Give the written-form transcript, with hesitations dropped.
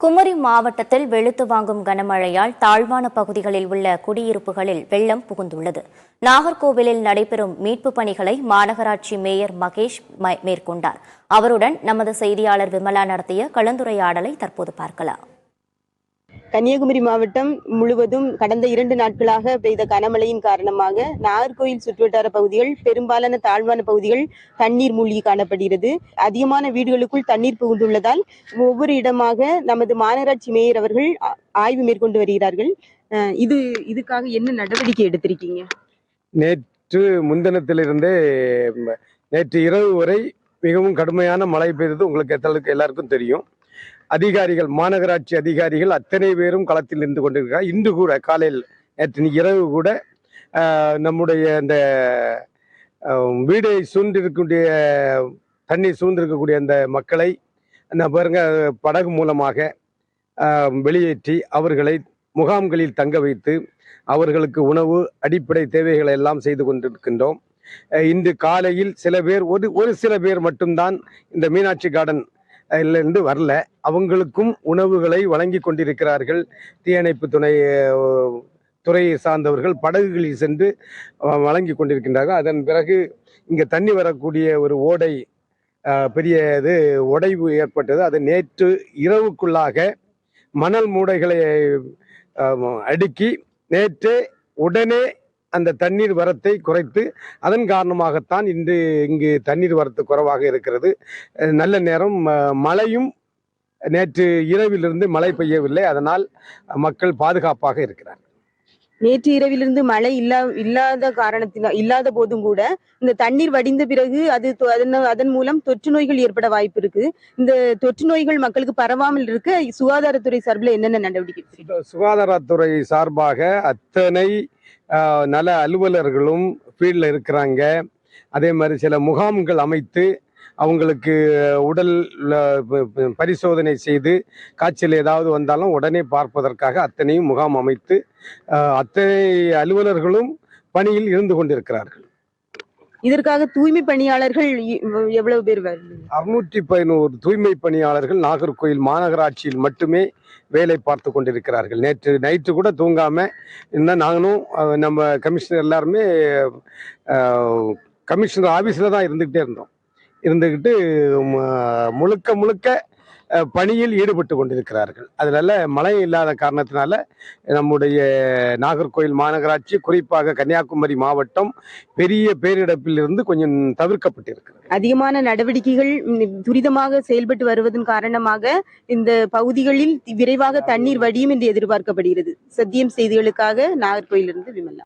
குமரி மாவட்டத்தில் வெளுத்து வாங்கும் கனமழையால் தாழ்வான பகுதிகளில் உள்ள குடியிருப்புகளில் வெள்ளம் புகுந்துள்ளது. நாகர்கோவிலில் நடைபெறும் மீட்பு பணிகளை மாநகராட்சி மேயர் மகேஷ் மேற்கொண்டார். அவருடன் நமது செய்தியாளர் விமலா நடத்திய கலந்துரையாடலை தற்போது பார்க்கலாம். கன்னியாகுமரி மாவட்டம் முழுவதும் கடந்த 2 நாட்களாக பெய்த கனமழையின் காரணமாக நாகர்கோவில் சுற்றுவட்டார பகுதிகள், பெரும்பாலான தாழ்வான பகுதிகள் தண்ணீர் மூழ்கி காணப்படுகிறது. அதிகமான வீடுகளுக்குள் தண்ணீர் புகுந்துள்ளதால் ஒவ்வொரு இடமாக நமது மாநகராட்சி மேயர் அவர்கள் ஆய்வு மேற்கொண்டு வருகிறார்கள். இதுக்காக என்ன நடவடிக்கை எடுத்திருக்கீங்க? நேற்று முன்தினத்திலிருந்தே நேற்று இரவு வரை மிகவும் கடுமையான மழை பெய்தது உங்களுக்கு எல்லாருக்கும் தெரியும். அதிகாரிகள், மாநகராட்சி அதிகாரிகள் அத்தனை பேரும் களத்தில் நின்று கொண்டிருக்கிறார். இன்று கூட காலையில் நேற்று இரவு கூட நம்முடைய இந்த வீடை சூழ்ந்திருக்கக்கூடிய தண்ணீர் சூழ்ந்திருக்கக்கூடிய அந்த மக்களை பாருங்க படகு மூலமாக வெளியேற்றி அவர்களை முகாம்களில் தங்க வைத்து அவர்களுக்கு உணவு, அடிப்படை தேவைகளை எல்லாம் செய்து கொண்டிருக்கின்றோம். இன்று காலையில் சில பேர் ஒரு சில பேர் மட்டும்தான் இந்த மீனாட்சி கார்டன் இருந்து வரல. அவங்களுக்கும் உணவுகளை வழங்கி கொண்டிருக்கிறார்கள். தீயணைப்பு துறையை சார்ந்தவர்கள் படகுகளில் சென்று வழங்கி கொண்டிருக்கின்றார்கள். அதன் பிறகு இங்கே தண்ணி வரக்கூடிய ஒரு ஓடை பெரிய உடைவு ஏற்பட்டது. அது நேற்று இரவுக்குள்ளாக மணல் மூடைகளை அடுக்கி நேற்றே உடனே அந்த தண்ணீர் வரத்தை குறைத்து, அதன் காரணமாகத்தான் இங்கு தண்ணீர் வரத்து குறைவாக இருக்கிறது. நல்ல நேரம், மழையும் நேற்று இரவிலிருந்து மழை பெய்யவில்லை. அதனால் மக்கள் பாதுகாப்பாக இருக்கிறார். நேற்று இரவிலிருந்து மழை இல்லாத போதும் கூட இந்த தண்ணீர் வடிந்த பிறகு அதன் மூலம் தொற்று நோய்கள் ஏற்பட வாய்ப்பு இருக்கு. இந்த தொற்று நோய்கள் மக்களுக்கு பரவாமல் இருக்க சுகாதாரத்துறை சார்பில் என்னென்ன நடவடிக்கை? சுகாதாரத்துறை சார்பாக அத்தனை நல அலுவலர்களும் ஃபீல்டில் இருக்கிறாங்க. அதே மாதிரி சில முகாம்கள் அமைத்து அவங்களுக்கு உடல் பரிசோதனை செய்து காய்ச்சல் ஏதாவது வந்தாலும் உடனே பார்ப்பதற்காக அத்தனையும் முகாம் அமைத்து அத்தனை அலுவலர்களும் பணியில் இருந்து கொண்டிருக்கிறார்கள். இதற்காக தூய்மை பணியாளர்கள் எவ்வளவு பேர்? 611 தூய்மை பணியாளர்கள் நாகர்கோவில் மாநகராட்சியில் மட்டுமே வேலை பார்த்து கொண்டிருக்கிறார்கள். நேற்று நைட்டு கூட தூங்காம இன்னும் நாங்களும் நம்ம கமிஷனர் எல்லாருமே கமிஷனர் ஆபீஸ்ல தான் இருந்துக்கிட்டு முழுக்க பணியில் ஈடுபட்டு கொண்டிருக்கிறார்கள். அதனால மழை இல்லாத காரணத்தினால நம்முடைய நாகர்கோவில் மாநகராட்சி, குறிப்பாக கன்னியாகுமரி மாவட்டம் பெரிய பேரிடப்பிலிருந்து கொஞ்சம் தவிர்க்கப்பட்டிருக்கிறது. அதிகமான நடவடிக்கைகள் துரிதமாக செயல்பட்டு வருவதன் காரணமாக இந்த பகுதிகளில் விரைவாக தண்ணீர் வடியும் என்று எதிர்பார்க்கப்படுகிறது. சத்தியம் செய்திகளுக்காக நாகர்கோவிலிருந்து விமலா.